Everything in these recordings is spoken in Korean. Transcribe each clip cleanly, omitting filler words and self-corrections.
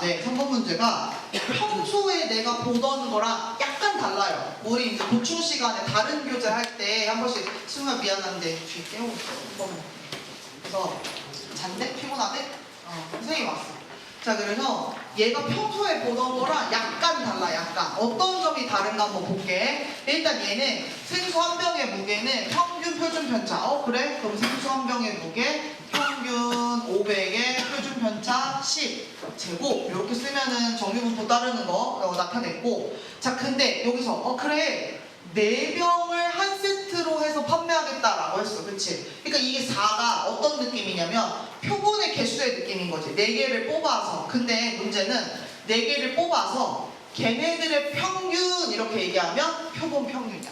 문제가, 3번 문제가 평소에 내가 보던 거랑 약간 달라요. 우리 이제 보충 시간에 다른 교재 할 때 한 번씩 승우야 미안한데 뒤에 깨우고 있어. 한 번만. 그래서 잔데? 피곤하대? 선생님 왔어. 자, 그래서 얘가 평소에 보던 거랑 약간 달라, 약간. 어떤 점이 다른가 한번 볼게. 일단 얘는 생수 한 병의 무게는 평균 표준 편차. 그래? 그럼 생수 한 병의 무게 평균 500에 표준 편차 10 제곱. 이렇게 쓰면은 정규분포 따르는 거 나타냈고. 자, 근데 여기서 그래. 4병을 한 세트로 해서 판매하겠다라고 했어. 그치? 그러니까 이게 4가 어떤 느낌이냐면 표본의 개수의 느낌인 거지. 4개를 뽑아서. 근데 문제는 4개를 뽑아서 걔네들의 평균 이렇게 얘기하면 표본 평균이야.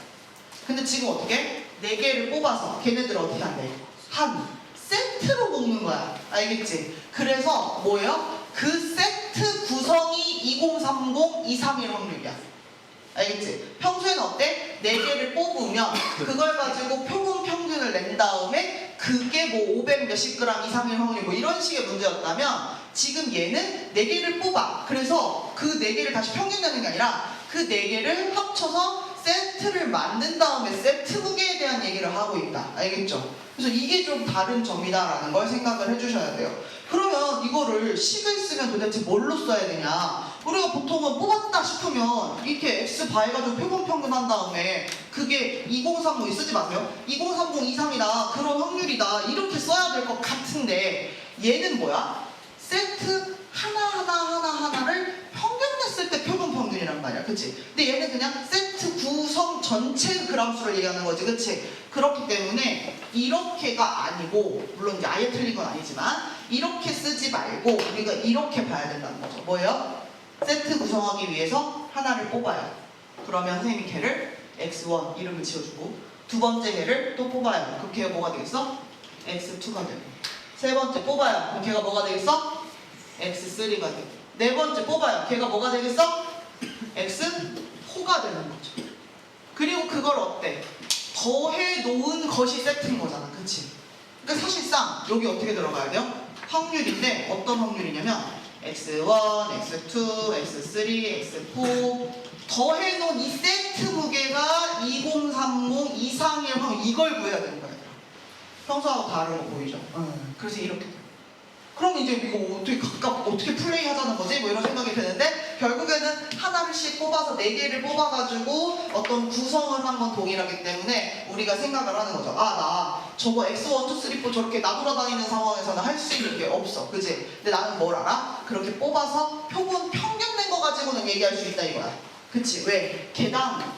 근데 지금 어떻게? 4개를 뽑아서 걔네들 어떻게 한대? 한 세트로 먹는 거야. 알겠지? 그래서 뭐예요? 그 세트 구성이 2030 231 확률이야. 알겠지? 평소에는 어때? 4개를 뽑으면 그걸 가지고 표본 평균을 낸 다음에 그게 뭐 500 몇십 그램 이상일 확률 뭐 이런 식의 문제였다면 지금 얘는 4개를 뽑아. 그래서 그 4개를 다시 평균 내는 게 아니라 그 4개를 합쳐서 세트를 만든 다음에 세트 무게에 대한 얘기를 하고 있다. 알겠죠? 그래서 이게 좀 다른 점이다라는 걸 생각을 해주셔야 돼요. 그러면 이거를 식을 쓰면 도대체 뭘로 써야 되냐? 우리가 보통은 뽑았다 싶으면 이렇게 X 바해가지고 표본 평균 한 다음에 그게 2030 쓰지 마세요. 2030 이상이다. 그런 확률이다. 이렇게 써야 될 것 같은데 얘는 뭐야? 세트 하나를 평균 냈을 때 표본 평균이란 말이야. 그치? 근데 얘는 그냥 세트 구성 전체 그람수를 얘기하는 거지. 그치? 그렇기 때문에 이렇게가 아니고 물론 이제 아예 틀린 건 아니지만 이렇게 쓰지 말고 우리가 이렇게 봐야 된다는 거죠. 뭐예요? 세트 구성하기 위해서 하나를 뽑아요. 그러면 선생님이 걔를 x1 이름을 지어주고 두 번째 걔를 또 뽑아요. 그럼 걔가 뭐가 되겠어? x2가 되고 세 번째 뽑아요. 그럼 걔가 뭐가 되겠어? x3가 되고 네 번째 뽑아요. 걔가 뭐가 되겠어? x4가 되는 거죠. 그리고 그걸 어때? 더해 놓은 것이 세트인 거잖아. 그치? 그러니까 사실상 여기 어떻게 들어가야 돼요? 확률인데 어떤 확률이냐면 x1, x2, x3, x4 더해놓은 이 세트 무게가 2030 이상의 확률 이걸 구해야 되는 거야. 평소하고 다른 거 보이죠? 그래서 이렇게 돼요. 그럼 이제 이거 어떻게 플레이 하자는 거지? 뭐 이런 생각이 드는데 결국에는 하나씩 뽑아서 4개를 뽑아가지고 어떤 구성을 한 건 동일하기 때문에 우리가 생각을 하는 거죠. 나 저거 X1, 2, 3, 4 저렇게 나돌아다니는 상황에서는 할 수 있는 게 없어. 그치? 근데 나는 뭘 알아? 그렇게 뽑아서 표본 평균 낸 거 가지고는 얘기할 수 있다 이거야. 그치? 왜? 개당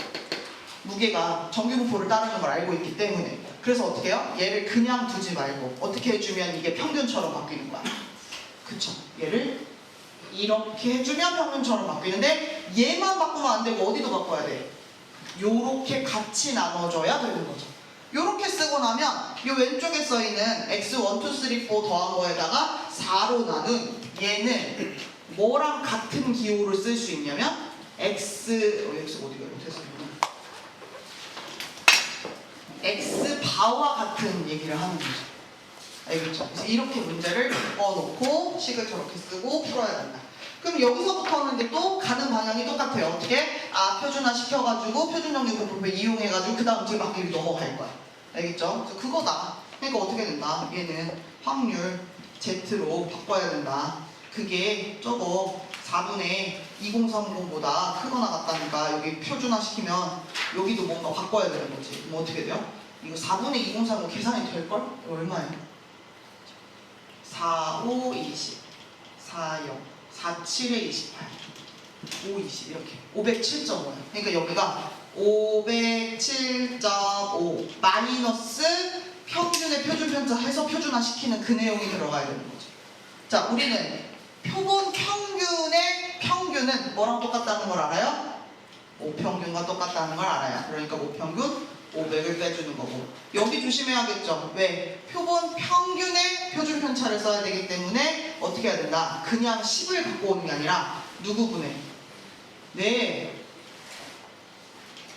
무게가 정규분포를 따르는 걸 알고 있기 때문에. 그래서 어떻게 해요? 얘를 그냥 두지 말고 어떻게 해주면 이게 평균처럼 바뀌는 거야. 그쵸? 얘를 이렇게 해주면 평균처럼 바뀌는데 얘만 바꾸면 안 되고 어디도 바꿔야 돼? 요렇게 같이 나눠줘야 되는 거죠. 요렇게 쓰고 나면 요 왼쪽에 써있는 x1, 2, 3, 4 더한 거에다가 4로 나눈 얘는 뭐랑 같은 기호를 쓸 수 있냐면 x 어디가 못해서 x 바와 같은 얘기를 하는 거죠. 알겠죠? 그래서 이렇게 문제를 넣어놓고 식을 저렇게 쓰고 풀어야 된다. 그럼 여기서부터는 이제 또 가는 방향이 똑같아요. 어떻게? 표준화 시켜가지고 표준정규분포 이용해가지고 그 다음 뒤에 막 이렇게 넘어갈 거야. 알겠죠? 그래서 그거다. 그러니까 어떻게 된다? 얘는 확률 Z로 바꿔야 된다. 그게 저거 4분의 2030보다 크거나 같다니까 여기 표준화 시키면 여기도 뭔가 바꿔야 되는 거지. 그럼 어떻게 돼요? 이거 4분의 2030 계산이 될걸? 이거 얼마예요? 4, 5, 20 4, 0 4, 7에 28 5, 20 이렇게 507.5예요. 그러니까 여기가 507.5 마이너스 평균의 표준 편차 해서 표준화 시키는 그 내용이 들어가야 되는 거죠. 자, 우리는 표본 평균의 평균은 뭐랑 똑같다는 걸 알아요? 모평균과 똑같다는 걸 알아요. 그러니까 모평균 500을 빼주는 거고 여기 조심해야겠죠. 왜? 표본 평균의 표준 편차를 써야 되기 때문에 어떻게 해야 된다? 그냥 10을 갖고 오는 게 아니라 누구 분의? 네,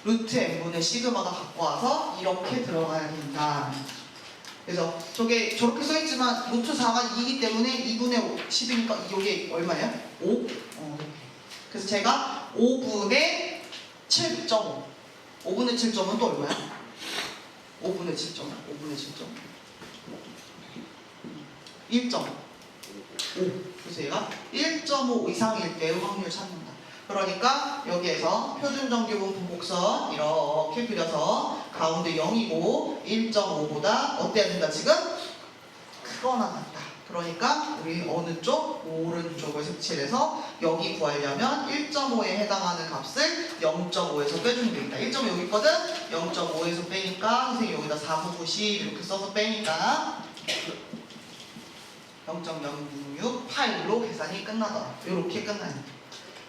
루트 n분의 시그마가 갖고 와서 이렇게 들어가야 된다. 그래서 저게 저렇게 써있지만 루트 4가 2이기 때문에 2분의 10이니까 이게 얼마예요? 5? 그래서 제가 5분의 7.5 5분의 7.5는 또 얼마야? 5분의 7.5 5분의 7.5 1.5 그래서 얘가 1.5 이상일 때의 확률을 찾는다. 그러니까 여기에서 표준정규분 분복선 이렇게 그려서 가운데 0이고 1.5보다 어때야 된다 지금? 크거나 같다. 그러니까 우리 어느 쪽? 오른쪽을 색칠해서 여기 구하려면 1.5에 해당하는 값을 0.5에서 빼주면 되겠다. 1.5 여기 있거든? 0.5에서 빼니까 선생님 여기다 4, 9, 90 이렇게 써서 빼니까 0.068로 계산이 끝나더라. 이렇게 끝나요.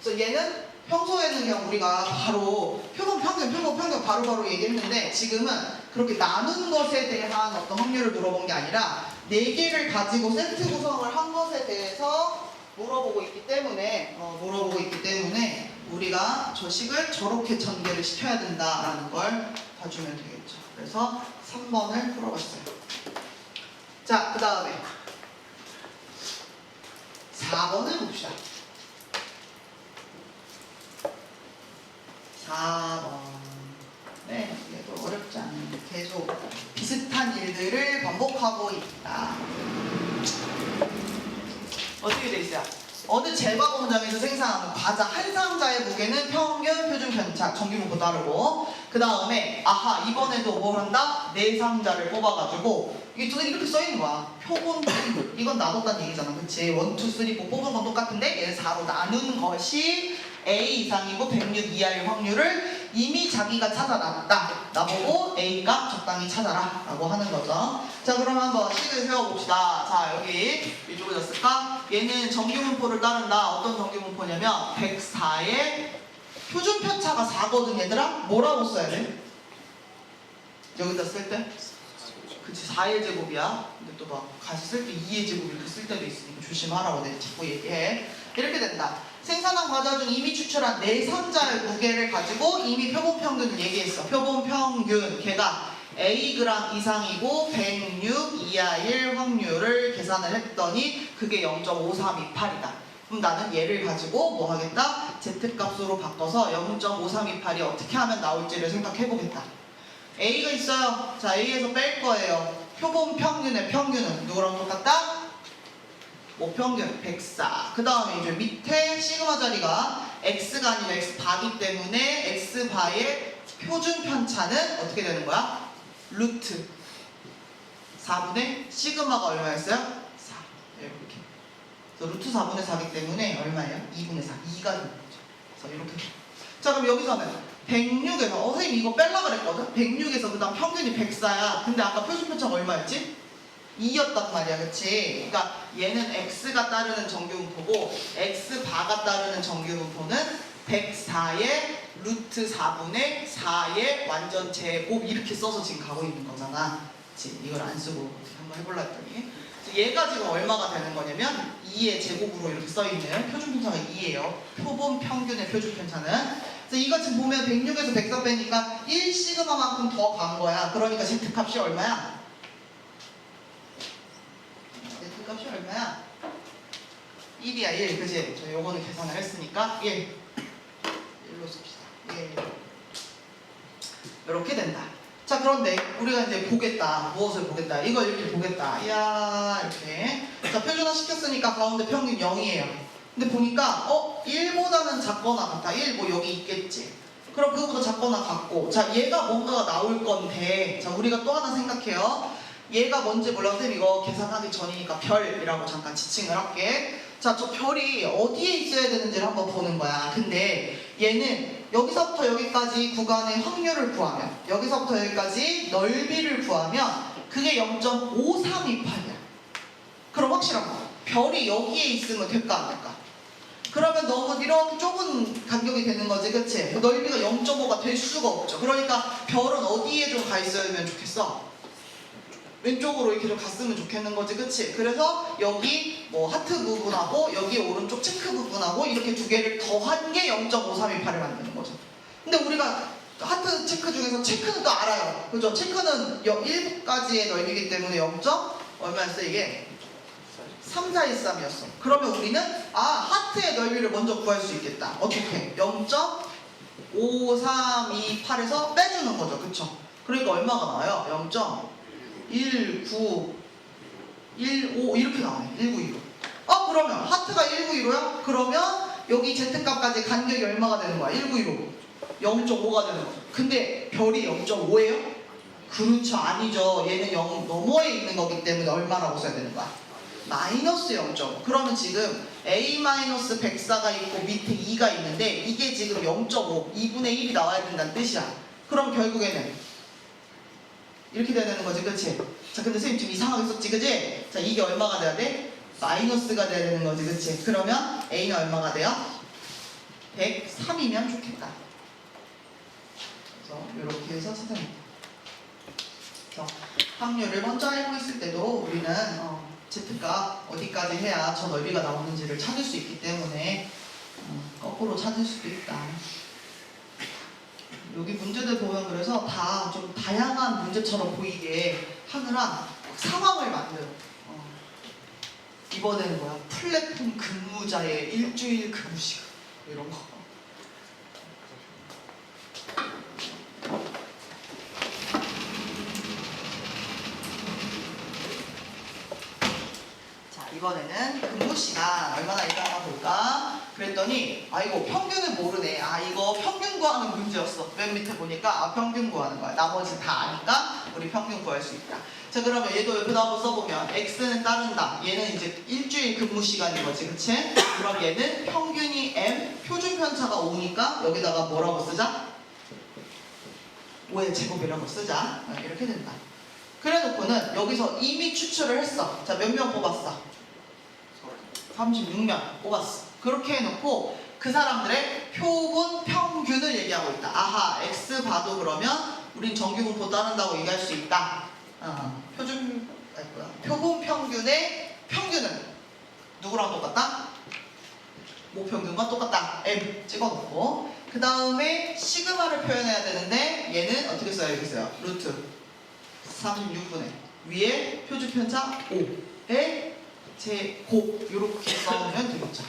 그래서 얘는 평소에는 그냥 우리가 바로 표본 평균 바로바로 얘기했는데 지금은 그렇게 나눈 것에 대한 어떤 확률을 물어본 게 아니라 4개를 가지고 세트 구성을 한 것에 대해서 물어보고 있기 때문에 우리가 저 식을 저렇게 전개를 시켜야 된다라는 걸 봐주면 되겠죠. 그래서 3번을 풀어봤어요. 자, 그 다음에 4번을 봅시다. 4번. 네, 얘도 어렵지 않은데 계속 비슷한 일들을 반복하고 있다. 어떻게 돼 있어요? 어느 제과 공장에서 생산하는 과자 한 상자의 무게는 평균 표준 편차 정규분포 따르고 그 다음에 아하 이번에도 뭘 한다? 4상자를 뽑아가지고 이게 또 이렇게 써있는 거야. 표본 이건 놔뒀다는 얘기잖아. 그치? 1, 2, 3, 4 뽑은 건 똑같은데 얘를 4로 나눈 것이 A 이상이고 106 이하일 확률을 이미 자기가 찾아놨다. 나보고 A 값 적당히 찾아라 라고 하는 거죠. 자, 그럼 한번 식을 세워봅시다. 자, 여기 이쪽으로 졌을까? 얘는 정규분포를 따른다. 어떤 정규분포냐면 104의 표준 편차가 4거든 얘들아? 뭐라고 써야 돼? 여기다 쓸 때? 그치, 4의 제곱이야. 근데 또 막 가서 쓸 때 2의 제곱 이렇게 쓸 때도 있으니까 조심하라고 내가 자꾸 얘기해. 이렇게 된다. 생산한 과자 중 이미 추출한 4상자의 무게를 가지고 이미 표본 평균을 얘기했어. 표본 평균 걔가 Ag 이상이고 106 이하일 확률을 계산을 했더니 그게 0.5328이다. 그럼 나는 얘를 가지고 뭐 하겠다? Z값으로 바꿔서 0.5328이 어떻게 하면 나올지를 생각해보겠다. A가 있어요. 자, A에서 뺄 거예요. 표본 평균의 평균은 누구랑 똑같다? 평균 104. 그 다음에 이제 밑에 시그마 자리가 X가 아니라 X바기 때문에 X바의 표준 편차는 어떻게 되는 거야? 루트 4분의 시그마가 얼마였어요? 4. 이렇게. 그래서 루트 4분의 4이기 때문에 얼마예요? 2분의 4. 2가 되는 거죠. 그래서 이렇게. 자, 그럼 여기서는 106에서 선생님 이거 뺄라 그랬거든? 106에서 그 다음 평균이 104야. 근데 아까 표준 편차가 얼마였지? 2였단 말이야, 그치? 그러니까 얘는 X가 따르는 정규분포고 X바가 따르는 정규분포는 104의 루트 4분의 4의 완전 제곱 이렇게 써서 지금 가고 있는 거잖아. 그치? 이걸 안 쓰고 한번 해볼라 했더니 얘가 지금 얼마가 되는 거냐면 2의 제곱으로 이렇게 써있는 표준 편차가 2예요. 표본 평균의 표준 편차는. 그래서 이거 지금 보면 106에서 104 빼니까 1시그마만큼 더 간 거야. 그러니까 Z값이 얼마야? Z값이 얼마야? 1이야 1. 그치? 저 요거는 계산을 했으니까 1. 1로 씁시다. 1. 이렇게 된다. 자, 그런데 우리가 이제 보겠다. 무엇을 보겠다? 이걸 이렇게 보겠다. 이야, 이렇게. 자, 표준화 시켰으니까 가운데 평균 0이에요. 근데 보니까 1보다는 작거나 같다. 1 뭐 여기 있겠지. 그럼 그거보다 작거나 같고. 자, 얘가 뭔가가 나올 건데. 자, 우리가 또 하나 생각해요. 얘가 뭔지 몰라. 선생님 이거 계산하기 전이니까 별이라고 잠깐 지칭을 할게. 자, 저 별이 어디에 있어야 되는지를 한번 보는 거야. 근데 얘는 여기서부터 여기까지 구간의 확률을 구하면, 여기서부터 여기까지 넓이를 구하면 그게 0.5328이야. 그럼 확실한 거. 별이 여기에 있으면 될까 안 될까? 그러면 너무 이렇게 좁은 간격이 되는 거지, 그치? 넓이가 0.5가 될 수가 없죠. 그러니까 별은 어디에 좀 가 있으면 좋겠어? 왼쪽으로 이렇게 좀 갔으면 좋겠는 거지, 그치? 그래서 여기 뭐 하트 부분하고 여기 오른쪽 체크 부분하고 이렇게 두 개를 더한 게 0.5328을 만드는 거죠. 근데 우리가 하트 체크 중에서 체크는 또 알아요. 그죠? 체크는 1까지의 넓이기 때문에 0. 얼마였어 이게? 3, 4, 1, 3이었어. 그러면 우리는 하트의 넓이를 먼저 구할 수 있겠다. 어떻게? 0.5328에서 빼주는 거죠. 그쵸? 그러니까 얼마가 나와요? 0.1915 이렇게 나와요. 1915. 그러면 하트가 1915야? 그러면 여기 Z값까지 간격이 얼마가 되는 거야? 1915. 0.5가 되는 거죠. 근데 별이 0.5예요? 그렇죠. 아니죠. 얘는 0 너머에 있는 거기 때문에 얼마라고 써야 되는 거야? 마이너스 0.5. 그러면 지금 A-104가 있고 밑에 2가 있는데 이게 지금 0.5, 2분의 1이 나와야 된다는 뜻이야. 그럼 결국에는 이렇게 돼야 되는 거지, 그치? 자, 근데 선생님 지금 이상하게 썼지, 그치? 자, 이게 얼마가 돼야 돼? 마이너스가 돼야 되는 거지, 그치? 그러면 A는 얼마가 돼요? 103이면 좋겠다. 그래서 이렇게 해서 찾아냅니다. 그래서 확률을 먼저 알고 있을 때도 우리는 Z가 어디까지 해야 저 넓이가 나오는지를 찾을 수 있기 때문에 거꾸로 찾을 수도 있다. 여기 문제들 보면 그래서 다 좀 다양한 문제처럼 보이게 하느라 상황을 만들어. 이번에는 뭐야? 플랫폼 근무자의 일주일 근무시간 이런 거. 이번에는 근무시간 얼마나 있다가 볼까? 그랬더니 이거 평균을 모르네. 이거 평균 구하는 문제였어. 맨 밑에 보니까 평균 구하는 거야. 나머지 다 아니까 우리 평균 구할 수 있다. 자, 그러면 얘도 옆에다 한번 써보면 X는 따른다. 얘는 이제 일주일 근무시간인 거지, 그치? 그럼 얘는 평균이 M, 표준 편차가 5니까 여기다가 뭐라고 쓰자? 5의 제곱이라고 쓰자. 이렇게 된다. 그래 놓고는 여기서 이미 추출을 했어. 자, 몇 명 뽑았어? 36명 뽑았어. 그렇게 해놓고 그 사람들의 표본 평균을 얘기하고 있다. X 봐도 그러면 우린 정규분포 따른다고 얘기할 수 있다. 표본 평균의 평균은 누구랑 똑같다? 모평균과 똑같다. M 찍어놓고 그 다음에 시그마를 표현해야 되는데 얘는 어떻게 써야겠어요? 루트 36분의 위에 표준 편차 5에 제곱 이렇게 써오면 되겠죠.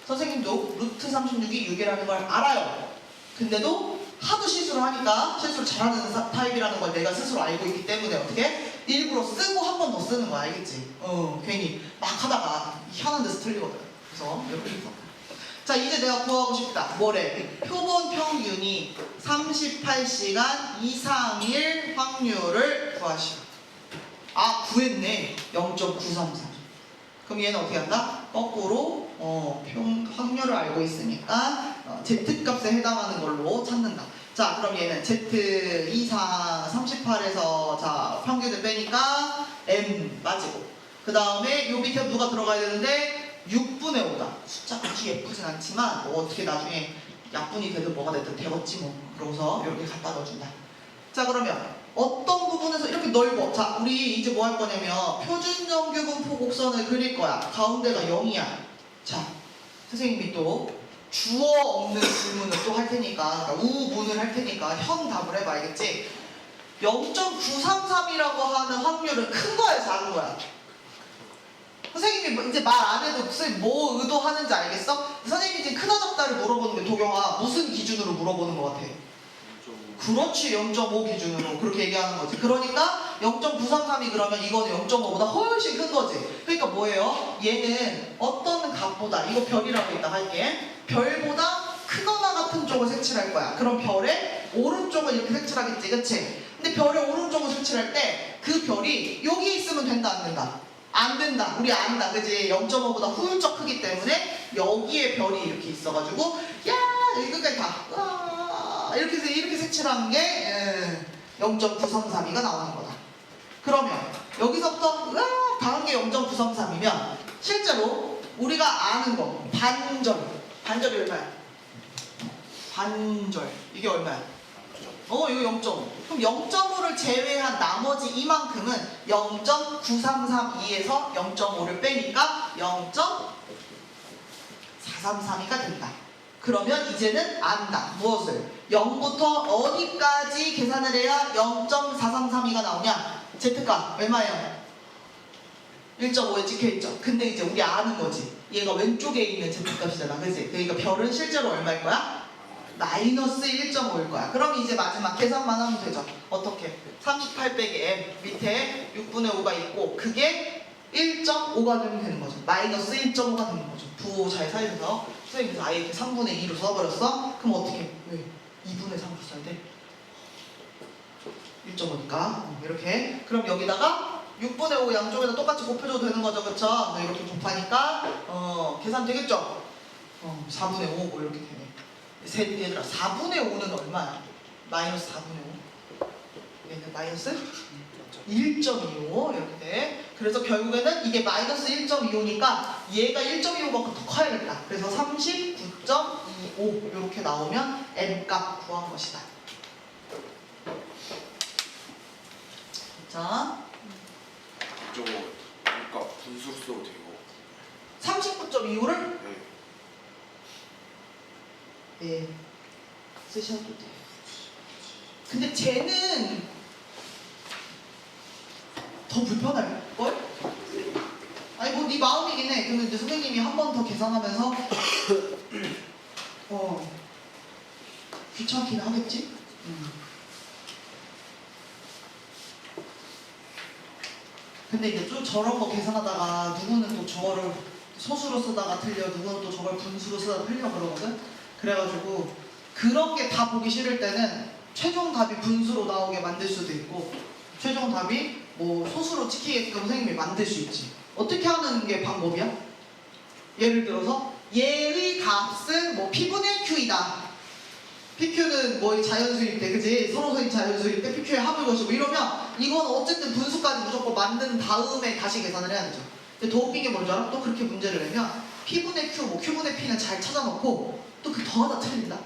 선생님도 루트 36이 6이라는 걸 알아요. 근데도 하도 실수를 하니까 실수를 잘하는 타입이라는 걸 내가 스스로 알고 있기 때문에 어떻게? 일부러 쓰고 한 번 더 쓰는 거 알겠지? 괜히 막 하다가 희한한 데서 틀리거든. 그래서 이렇게 해서. 자, 이제 내가 구하고 싶다. 뭐래? 표본 평균이 38시간 이상일 확률을 구하시오. 구했네. 0.933. 그럼 얘는 어떻게 한다? 거꾸로 확률을 알고 있으니까 Z값에 해당하는 걸로 찾는다. 자, 그럼 얘는 Z 이상 38에서 자 평균을 빼니까 M 빠지고 그 다음에 요 밑에 누가 들어가야 되는데 6분의 5다. 숫자가 아주 예쁘진 않지만 어떻게 나중에 약분이 되든 뭐가 되든 되겠지 뭐. 그러고서 이렇게 갖다 넣어준다. 자, 그러면 어떤 부분에서 이렇게 넓어. 자, 우리 이제 뭐 할 거냐면 표준 정규분포 곡선을 그릴 거야. 가운데가 0이야. 자, 선생님이 또 주어 없는 질문을 또 할 테니까, 그러니까 우문을 할 테니까 현 답을 해봐. 알겠지? 0.933이라고 하는 확률은 큰 거야, 작은 거야? 선생님이 이제 말 안 해도 무슨 뭐 의도하는지 알겠어? 선생님이 지금 크다 작다를 물어보는 게 도경아 무슨 기준으로 물어보는 것 같아? 그렇지, 0.5 기준으로 그렇게 얘기하는 거지. 그러니까 0.933이 그러면 이거는 0.5보다 훨씬 큰 거지. 그러니까 뭐예요? 얘는 어떤 값보다, 이거 별이라고 이따 할게, 별보다 크거나 같은 쪽을 색칠할 거야. 그럼 별의 오른쪽을 이렇게 색칠하겠지, 그치? 근데 별의 오른쪽을 색칠할 때 그 별이 여기 있으면 된다, 안 된다? 안 된다. 우리 안다, 그지? 0.5보다 훌쩍 크기 때문에 여기에 별이 이렇게 있어가지고 야, 여기 끝까지 다 이렇게 색칠한 게 0.933이가 나오는 거다. 그러면 여기서부터 다른 게 0.933이면 실제로 우리가 아는 거 반절이 얼마야? 반절 이게 얼마야? 이거 0.5. 그럼 0.5를 제외한 나머지 이만큼은 0.9332에서 0.5를 빼니까 0.433이가 된다. 그러면 이제는 안다. 무엇을? 0부터 어디까지 계산을 해야 0.4332가 나오냐? Z값 얼마예요? 1.5에 찍혀있죠. 근데 이제 우리 아는 거지. 얘가 왼쪽에 있는 Z값이잖아. 그치? 그러니까 별은 실제로 얼마일 거야? 마이너스 1.5일 거야. 그럼 이제 마지막 계산만 하면 되죠. 어떻게? 38 빼기 m 밑에 6분의 5가 있고 그게 1.5가 되는 거죠. 마이너스 1.5가 되는 거죠. 부호 잘 살려서 선생님께서 아예 이렇게 3분의 2로 써버렸어? 그럼 어떻게? 왜? 2분의 3로 써야 돼? 1.5니까 이렇게. 그럼 여기다가 6분의 5 양쪽에다 똑같이 곱해줘도 되는 거죠. 그쵸? 이렇게 곱하니까 계산 되겠죠? 4분의 5 뭐 이렇게 되네. 얘들아 4분의 5는 얼마야? 마이너스 4분의 5 얘는 마이너스 1.25 이렇게 돼. 그래서 결국에는 이게 마이너스 1.25니까 얘가 1.25만큼 더 커야겠다. 그래서 39.25 이렇게 나오면 m값 구한 것이다. 자, 저거 그러니까 분수로 써도 되고. 39.25를 네. 네, 쓰셔도 돼요. 근데 쟤는 더 불편할걸? 아니 뭐 네 마음이긴 해. 근데 이제 선생님이 한 번 더 계산하면서 귀찮긴 하겠지? 근데 이제 좀 저런 거 계산하다가 누구는 또 저거를 소수로 쓰다가 틀려, 누구는 또 저걸 분수로 쓰다가 틀려 그러거든? 그래가지고 그런 게 다 보기 싫을 때는 최종 답이 분수로 나오게 만들 수도 있고 최종 답이 뭐 소수로 찍히게끔 선생님이 만들 수 있지. 어떻게 하는 게 방법이야? 예를 들어서 얘의 값은 뭐 P분의 Q이다. PQ는 뭐의 자연수일 때, 그지? 서로서의 자연수일 때 PQ의 합을 것이고 이러면 이건 어쨌든 분수까지 무조건 만든 다음에 다시 계산을 해야 되죠. 근데 더 웃긴 게 뭔지 알아? 또 그렇게 문제를 내면 P분의 Q, 뭐 Q분의 P는 잘 찾아놓고 또 그 더하다 틀린다?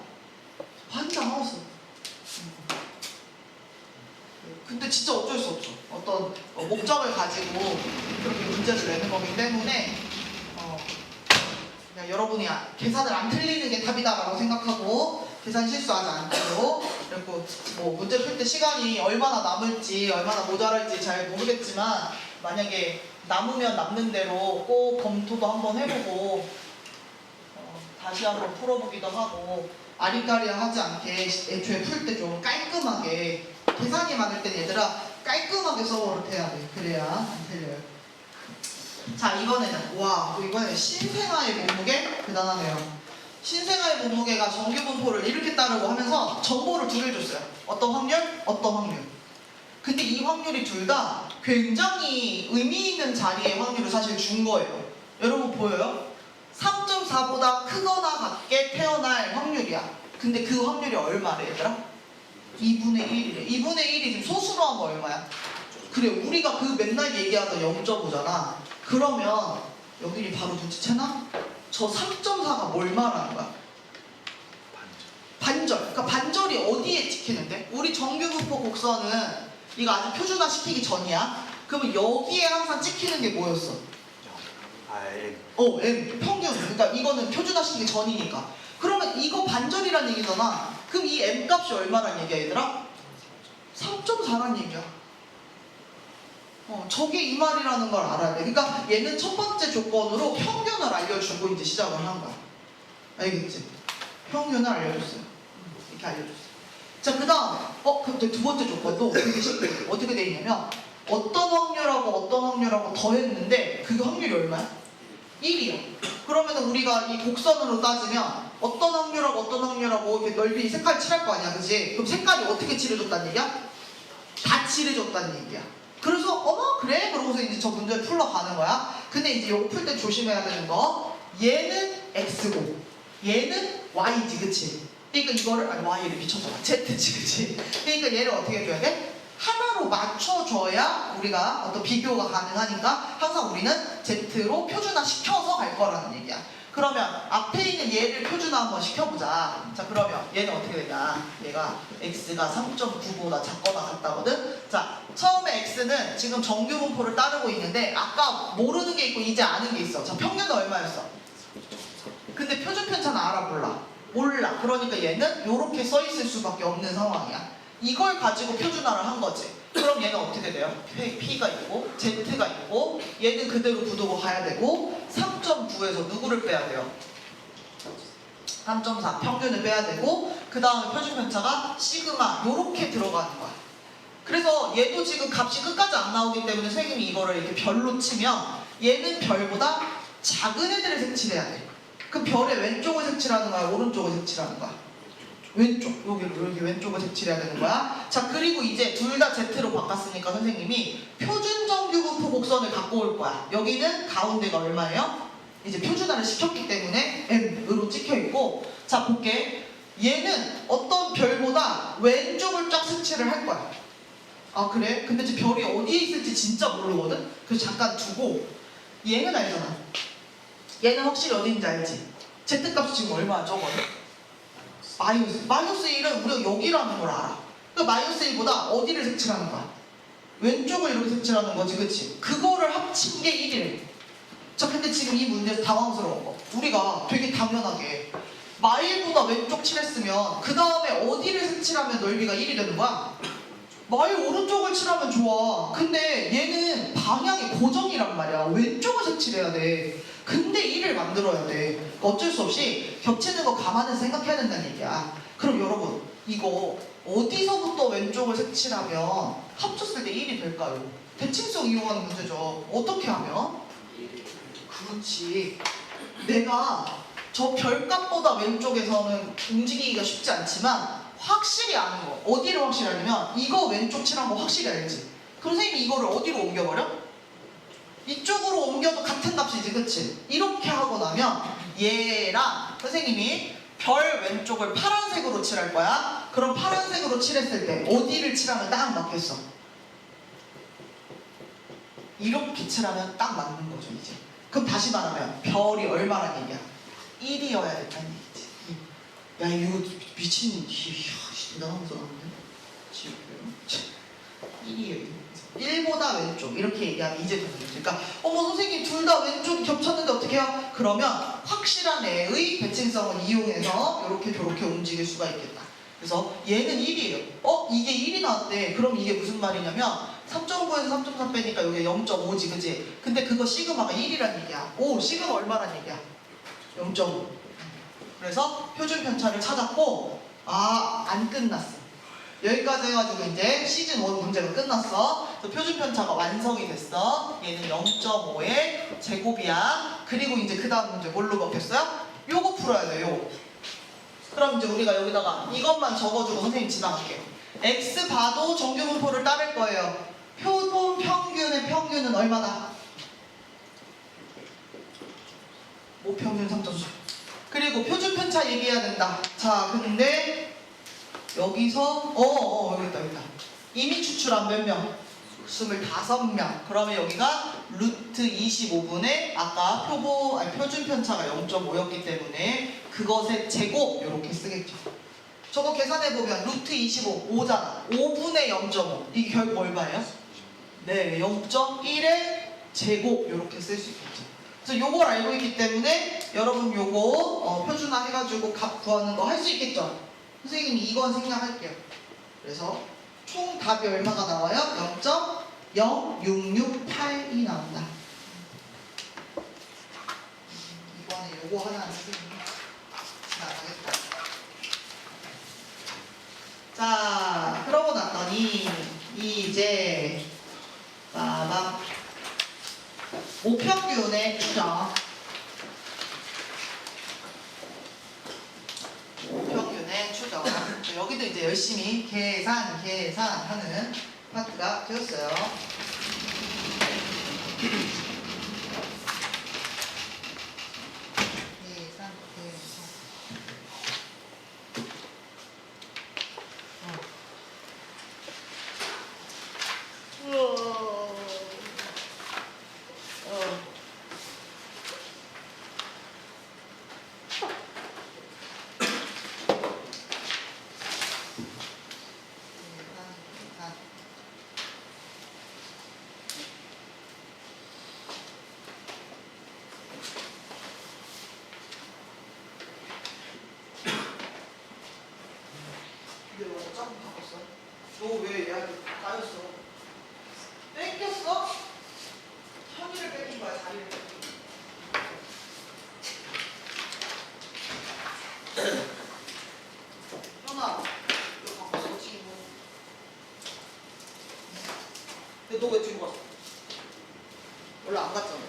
환장하웠어. 근데 진짜 어쩔 수 없어. 어떤 목적을 가지고 그렇게 문제를 내는 거기 때문에 그냥 여러분이 계산을 안 틀리는 게 답이다라고 생각하고 계산 실수하지 않도록. 그리고 뭐 문제 풀 때 시간이 얼마나 남을지 얼마나 모자랄지 잘 모르겠지만 만약에 남으면 남는 대로 꼭 검토도 한번 해보고 다시 한번 풀어보기도 하고 아리까리하지 않게 애초에 풀 때 좀 깔끔하게 계산이 많을 땐 얘들아 깔끔하게 써버려야 돼. 그래야 안 틀려요. 자 이번에는 또 이번에 신생아의 몸무게 대단하네요. 신생아의 몸무게가 정규분포를 이렇게 따르고 하면서 정보를 두 개 줬어요. 어떤 확률? 어떤 확률. 근데 이 확률이 둘 다 굉장히 의미 있는 자리의 확률을 사실 준 거예요. 여러분 보여요? 3.4보다 크거나 같게 태어날 확률이야. 근데 그 확률이 얼마래 얘들아? 2분의 1이래. 2분의 1이 지금 소수로 하면 얼마야? 그래 우리가 그 맨날 얘기하던 0.5잖아. 그러면 여기를 바로 눈치채나? 저 3.4가 뭘 말하는 거야? 반절. 그러니까 반절이 어디에 찍히는데? 우리 정규분포 곡선은 이거 아직 표준화 시키기 전이야. 그러면 여기에 항상 찍히는 게 뭐였어? M. 평균. 그러니까 이거는 표준화 시키기 전이니까. 그러면 이거 반절이란 얘기잖아. 그럼 이 M 값이 얼마란 얘기야 얘들아? 3.4란 얘기야. 저게 이 말이라는 걸 알아야 돼. 그러니까 얘는 첫 번째 조건으로 평균을 알려주고 이제 시작을 한 거야. 알겠지? 평균을 알려줬어요. 이렇게 알려줬어요. 자, 그 다음에 그럼 두 번째 조건도 되게 쉽게 어떻게 돼 있냐면 어떤 확률하고 어떤 확률하고 더했는데 그 확률이 얼마야? 1이야. 그러면 우리가 이 곡선으로 따지면 어떤 확률하고 어떤 확률하고 이렇게 넓이 색깔 칠할 거 아니야, 그치? 그럼 색깔이 어떻게 칠해줬다는 얘기야? 다 칠해줬다는 얘기야. 그래서 그래? 그러고서 이제 저 문제를 풀러가는 거야. 근데 이제 이거 풀 때 조심해야 되는 거 얘는 X고 얘는 Y지, 그치? 그러니까 이거를 Y를 미쳤잖아. Z지, 그치? 그러니까 얘를 어떻게 해줘야 돼? 하나로 맞춰줘야 우리가 어떤 비교가 가능하니까 항상 우리는 Z로 표준화 시켜서 갈 거라는 얘기야. 그러면 앞에 있는 얘를 표준화 한번 시켜보자. 자, 그러면 얘는 어떻게 되냐? 얘가 X가 3.9보다 작거나 같다거든? 자, 처음에 X는 지금 정규분포를 따르고 있는데 아까 모르는 게 있고 이제 아는 게 있어. 자, 평균은 얼마였어? 근데 표준 편차는 알아 몰라? 몰라. 그러니까 얘는 이렇게 써 있을 수밖에 없는 상황이야. 이걸 가지고 표준화를 한 거지. 그럼 얘는 어떻게 돼요? P가 있고 Z가 있고 얘는 그대로 부두고 가야 되고 3.9에서 누구를 빼야 돼요? 3.4 평균을 빼야 되고 그 다음에 표준편차가 시그마 요렇게 들어가는 거야. 그래서 얘도 지금 값이 끝까지 안 나오기 때문에 선생님이 이거를 이렇게 별로 치면 얘는 별보다 작은 애들을 색칠해야 돼. 그 별의 왼쪽을 색칠하는 거야? 오른쪽을 색칠하는 거야? 왼쪽. 여기 왼쪽을 색칠해야 되는 거야. 자, 그리고 이제 둘 다 Z로 바꿨으니까 선생님이 표준 정규분포 곡선을 갖고 올 거야. 여기는 가운데가 얼마예요? 이제 표준화를 시켰기 때문에 M으로 찍혀 있고, 자 볼게. 얘는 어떤 별보다 왼쪽을 쫙 색칠을 할 거야. 아 그래? 근데 지금 별이 어디에 있을지 진짜 모르거든? 그래서 잠깐 두고 얘는 알잖아. 얘는 확실히 어디 있는지 알지? Z값이 지금 얼마야 저거는? 마이너스 1은 우리가 여기라는 걸 알아. 그러니까 마이너스 1보다 어디를 색칠하는 거야? 왼쪽을 이렇게 색칠하는 거지, 그치? 그거를 합친 게 1이래. 자, 근데 지금 이 문제에서 당황스러운 거. 우리가 되게 당연하게 마일보다 왼쪽 칠했으면 그 다음에 어디를 색칠하면 넓이가 1이 되는 거야? 마일 오른쪽을 칠하면 좋아. 근데 얘는 방향이 고정이란 말이야. 왼쪽을 색칠해야 돼. 근데 1을 만들어야 돼. 그러니까 어쩔 수 없이 겹치는 거 감안해서 생각해야 된다는 얘기야. 그럼 여러분, 이거 어디서부터 왼쪽을 색칠하면 합쳤을 때 1이 될까요? 대칭성 이용하는 문제죠. 어떻게 하면? 그렇지. 내가 저 별값보다 왼쪽에서는 움직이기가 쉽지 않지만 확실히 아는 거. 어디를 확실히 알냐면 이거 왼쪽 칠한 거 확실히 알지. 그럼 선생님이 이거를 어디로 옮겨버려? 이쪽으로 옮겨도 같은 값이지, 그치? 이렇게 하고 나면 얘랑 선생님이 별 왼쪽을 파란색으로 칠할 거야. 그럼 파란색으로 칠했을 때 어디를 칠하면 딱 맞겠어? 이렇게 칠하면 딱 맞는 거죠, 이제. 그럼 다시 말하면 별이 얼마란 얘기야? 1이어야 된다는 얘기지. 야, 이거 미친, 대단하면서 나오는데? 지울게요. 1이에요. 1보다 왼쪽 이렇게 얘기하면 이제 되는 거죠. 그러니까 어머 선생님 둘 다 왼쪽이 겹쳤는데 어떻게 해요? 그러면 확실한 애의 대칭성을 이용해서 이렇게 저렇게 움직일 수가 있겠다. 그래서 얘는 1이에요. 이게 1이 나왔대. 그럼 이게 무슨 말이냐면 3.9에서 3.4 빼니까 여기 0.5지, 그지? 근데 그거 시그마가 1이란 얘기야. 오, 시그마 얼마란 얘기야? 0.5. 그래서 표준 편차를 찾았고, 안 끝났어. 여기까지 해가지고 이제 시즌 1 문제가 끝났어. 그래서 표준 편차가 완성이 됐어. 얘는 0.5의 제곱이야. 그리고 이제 그 다음 문제 뭘로 바뀌었어요? 요거 풀어야 돼요. 요거. 그럼 이제 우리가 여기다가 이것만 적어주고 선생님 지나갈게요. X 봐도 정규분포를 따를 거예요. 표본 평균의 평균은 얼마다? 모평균 3.4. 그리고 표준 편차 얘기해야 된다. 자, 근데 여기서 여기 있다. 이미 추출한 몇 명? 25명. 그러면 여기가 루트 25분의 아까 표준 편차가 0.5였기 때문에 그것의 제곱 이렇게 쓰겠죠. 저거 계산해보면 루트 25, 5잖아. 5분의 0.5. 이게 결국 얼마예요? 네, 0.1의 제곱 이렇게 쓸 수 있겠죠. 그래서 요걸 알고 있기 때문에 여러분 요거 표준화 해가지고 값 구하는 거 할 수 있겠죠. 선생님이 이건 생략할게요. 그래서 총 답이 얼마가 나와요? 0.0668이 나온다. 이번에 요거 하나 선생님 지나가겠다. 자, 그러고 났더니 이제 빠밤 모평균의 추정. 모평균의 추정. 여기도 이제 열심히 계산하는 파트가 되었어요. 계산. 좀 바꿨어. 너 왜 얘한테 까였어? 뺏겼어? 현이를 뺏긴 거야, 자리를 뺏긴 거야. 현아, 이거 바꿨어, 친구. 근데 너 왜 뒤로 갔어? 원래 안 갔잖아.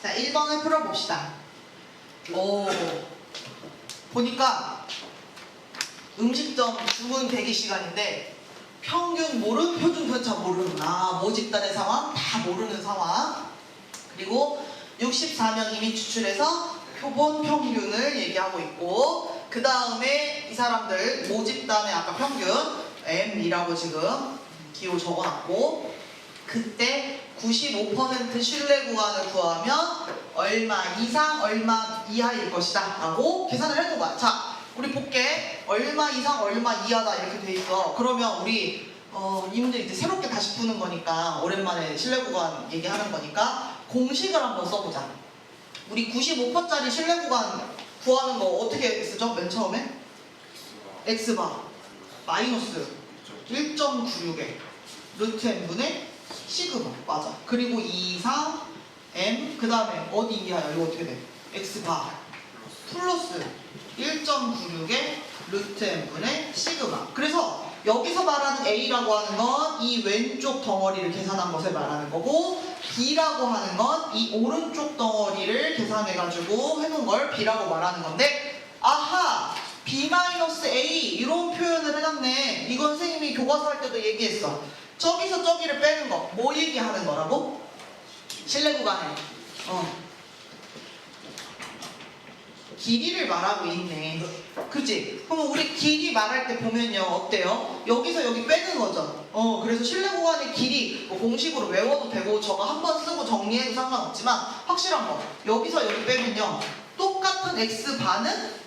자, 1번을 풀어봅시다. 오, 보니까 음식점 주문 대기 시간인데 평균 모름, 표준 편차 모름. 아, 모집단의 상황 다 모르는 상황. 그리고 64명 이미 추출해서 표본 평균을 얘기하고 있고, 그 다음에 이 사람들 모집단의 아까 평균 M이라고 지금 기호 적어놨고, 그때 95% 신뢰 구간을 구하면 얼마 이상 얼마 이하일 것이다 라고 계산을 해둔 거야. 자, 우리 볼게. 얼마 이상 얼마 이하다 이렇게 돼 있어. 그러면 우리 이 문제 이제 새롭게 다시 푸는 거니까, 오랜만에 신뢰 구간 얘기하는 거니까 공식을 한번 써보자. 우리 95%짜리 신뢰 구간 구하는 거 어떻게 쓰죠? 맨 처음에 x바 마이너스 1.96에 루트 m분의 시그마. 맞아. 그리고 2, 4, m 그 다음에 어디 이하야? 이거 어떻게 돼? x바 플러스 1.96의 루트 m분의 시그마. 그래서 여기서 말하는 a라고 하는 건 이 왼쪽 덩어리를 계산한 것을 말하는 거고, b라고 하는 건 이 오른쪽 덩어리를 계산해가지고 해놓은 걸 b라고 말하는 건데, 아하! b-a 이런 표현을 해놨네. 이건 선생님이 교과서 할 때도 얘기했어. 저기서 저기를 빼는 거. 뭐 얘기하는 거라고? 신뢰 구간에 길이를 말하고 있네. 그치? 그러면 우리 길이 말할 때 보면요, 어때요? 여기서 여기 빼는 거죠. 그래서 신뢰 구간의 길이 뭐 공식으로 외워도 되고 저거 한번 쓰고 정리해도 상관없지만, 확실한 거, 여기서 여기 빼면요, 똑같은 x반은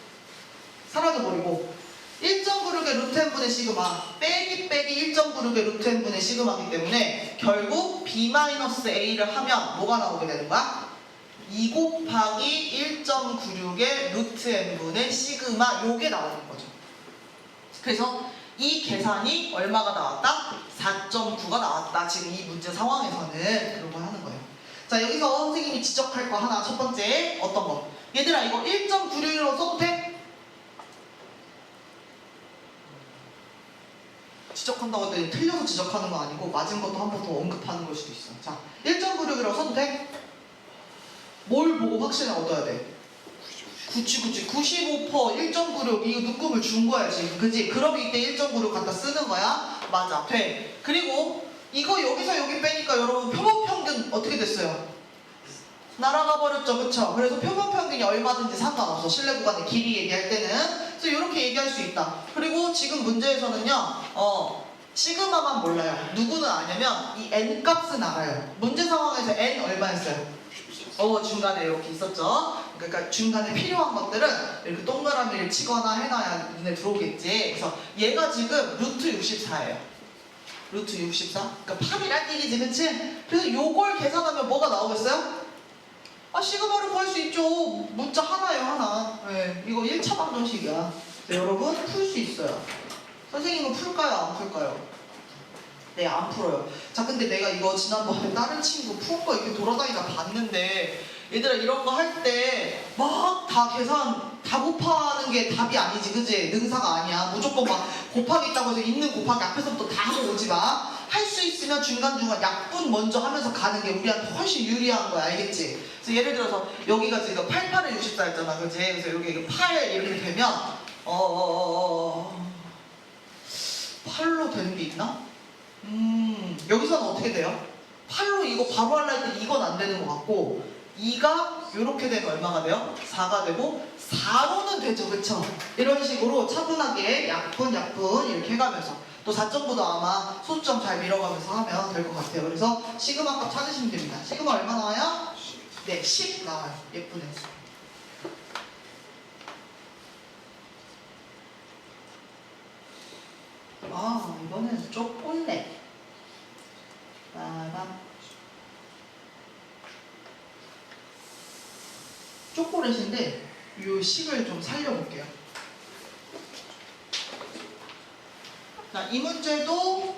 사라져버리고 1.96의 루트 n분의 시그마 빼기 1.96의 루트 n분의 시그마이기 때문에 결국 b-a를 하면 뭐가 나오게 되는 거야? 2 곱하기 1.96의 루트 n분의 시그마, 요게 나오는 거죠. 그래서 이 계산이 얼마가 나왔다? 4.9가 나왔다. 지금 이 문제 상황에서는 그런 걸 하는 거예요. 자, 여기서 선생님이 지적할 거 하나, 첫 번째 어떤 거? 얘들아, 이거 1.96으로 써도 돼? 지적한다고 했더니 틀려서 지적하는 거 아니고 맞은 것도 한 번 더 언급하는 걸 수도 있어. 자, 1.96이라고 써도 돼? 뭘 보고 확신을 얻어야 돼? 그치 95% 1.96 이거 눈금을 준 거야 지금. 그치? 그럼 이때 1.96 갖다 쓰는 거야? 맞아, 돼. 그리고 이거 여기서 여기 빼니까 여러분 표본 평균 어떻게 됐어요? 날아가 버렸죠, 그쵸? 그래서 표본 평균이 얼마든지 상관없어. 신뢰 구간의 길이 얘기할 때는. 그래서 이렇게 얘기할 수 있다. 그리고 지금 문제에서는요, 시그마만 몰라요. 누구는 아냐면 이 n 값은 알아요. 문제 상황에서 n 얼마였어요? 중간에 이렇게 있었죠. 그러니까 중간에 필요한 것들은 이렇게 동그라미를 치거나 해놔야 눈에 들어오겠지. 그래서 얘가 지금 루트 64예요. 루트 64? 그러니까 8이란 얘기지, 그치? 그래서 요걸 계산하면 뭐가 나오겠어요? 시그마를 구할 수 있죠. 문자 하나예요, 하나. 네, 이거 1차 방정식이야. 네, 여러분 풀 수 있어요. 선생님은 풀까요, 안 풀까요? 네, 안 풀어요. 자, 근데 내가 이거 지난번에 다른 친구 푼 거 이렇게 돌아다니다 봤는데, 얘들아 이런 거 할 때 막 다 계산 다 곱하는 게 답이 아니지, 그지? 능사가 아니야. 무조건 막 곱하기 있다고 해서 있는 곱하기 앞에서부터 다 하고 오지 마. 할 수 있으면 중간중간 약분 먼저 하면서 가는 게 우리한테 훨씬 유리한 거야, 알겠지? 그래서 예를 들어서 여기가 지금 88에 64였잖아, 그지? 그래서 여기 8 이렇게 되면 8로 되는 게 있나? 여기서는 어떻게 돼요? 8로 이거 바로 하려 할 때 이건 안 되는 것 같고, 2가 이렇게 되면 얼마가 돼요? 4가 되고 4로는 되죠, 그쵸? 이런 식으로 차분하게 약분 이렇게 해가면서 또 4점보다 아마 소수점 잘 밀어가면서 하면 될 것 같아요. 그래서 시그마 값 찾으시면 됩니다. 시그마 얼마 나와요? 네, 10 나와요. 예쁜 애. 초콜릿인데 이 식을 좀 살려볼게요. 자, 이 문제도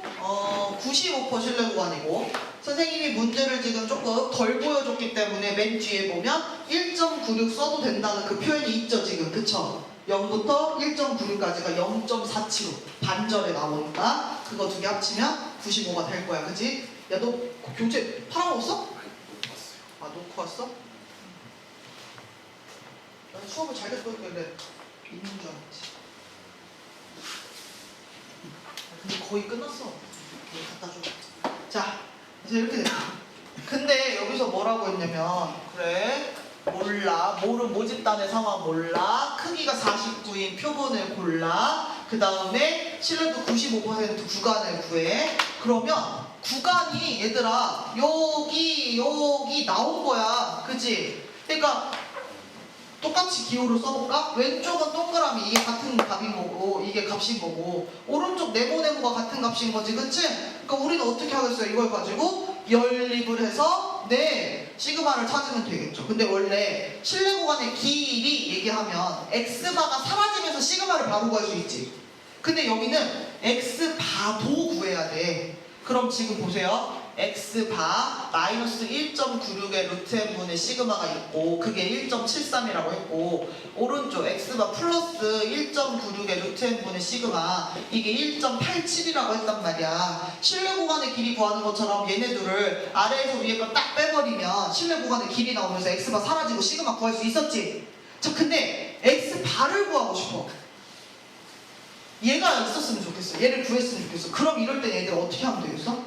95% 신뢰 구간이고 선생님이 문제를 지금 조금 덜 보여줬기 때문에 맨 뒤에 보면 1.96 써도 된다는 그 표현이 있죠 지금. 그쵸? 0부터 1.96까지가 0.475 반절에 나오니까 그거 두 개 합치면 95가 될 거야. 그치? 야, 너 교재 팔아먹었어? 아니 못 봤어요. 아, 놓고 왔어? 난 수업을 잘 듣고 있길래 있는 줄 알았지. 근데 거의 끝났어. 여기 갖다 줘. 자, 이제 이렇게 됐다. 근데 여기서 뭐라고 했냐면, 그래, 몰라. 모른 모집단의 상황 몰라. 크기가 49인 표본을 골라. 그 다음에 신뢰도 95% 구간을 구해. 그러면 구간이 얘들아, 여기 나온 거야. 그치? 그러니까 똑같이 기호를 써볼까? 왼쪽은 동그라미 이게 같은 값인 거고 이게 값인 거고 오른쪽 네모네모가 같은 값인 거지. 그치? 그러니까 우리는 어떻게 하겠어요? 이걸 가지고 연립을 해서 네 시그마를 찾으면 되겠죠. 근데 원래 실내 구간의 길이 얘기하면 x바가 사라지면서 시그마를 바로 구할 수 있지. 근데 여기는 x바도 구해야 돼. 그럼 지금 보세요. x바 마이너스 1.96의 루트 n분의 시그마가 있고 그게 1.73이라고 했고 오른쪽 x바 플러스 1.96의 루트 n분의 시그마 이게 1.87이라고 했단 말이야. 실내 구간의 길이 구하는 것처럼 얘네들을 아래에서 위에 거 딱 빼버리면 실내 구간의 길이 나오면서 x바 사라지고 시그마 구할 수 있었지. 자, 근데 x바를 구하고 싶어. 얘가 있었으면 좋겠어. 얘를 구했으면 좋겠어. 그럼 이럴 때 얘들 어떻게 하면 되겠어?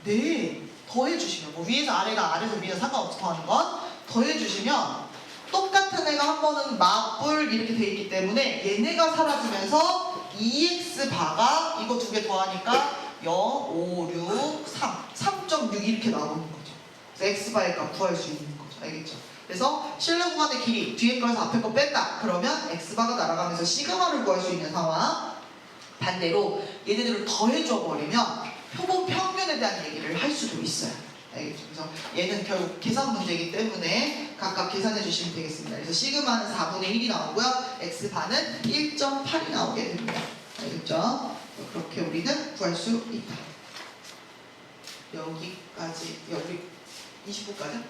네, 더해주시면 뭐 위에서 아래가 아래에서 위에서 상관없고 하는 건 더해주시면 똑같은 애가 한 번은 맞불 이렇게 돼 있기 때문에 얘네가 사라지면서 2x바가 이거 두 개 더하니까 0, 5, 6, 3, 3.6 이렇게 나오는 거죠. 그래서 x바의 값 구할 수 있는 거죠. 알겠죠? 그래서 실내 구간의 길이 뒤에 거에서 앞에 거 뺀다. 그러면 x바가 날아가면서 시그마를 구할 수 있는 상황. 반대로 얘네들을 더해줘 버리면 표본 평면에 대한 얘기를 할 수도 있어요. 알겠죠? 그래서 얘는 결국 계산 문제이기 때문에 각각 계산해 주시면 되겠습니다. 그래서 시그마는 4분의 1이 나오고요. x바는 1.8이 나오게 됩니다. 알겠죠? 그렇게 우리는 구할 수 있다. 여기까지, 여기 20분까지?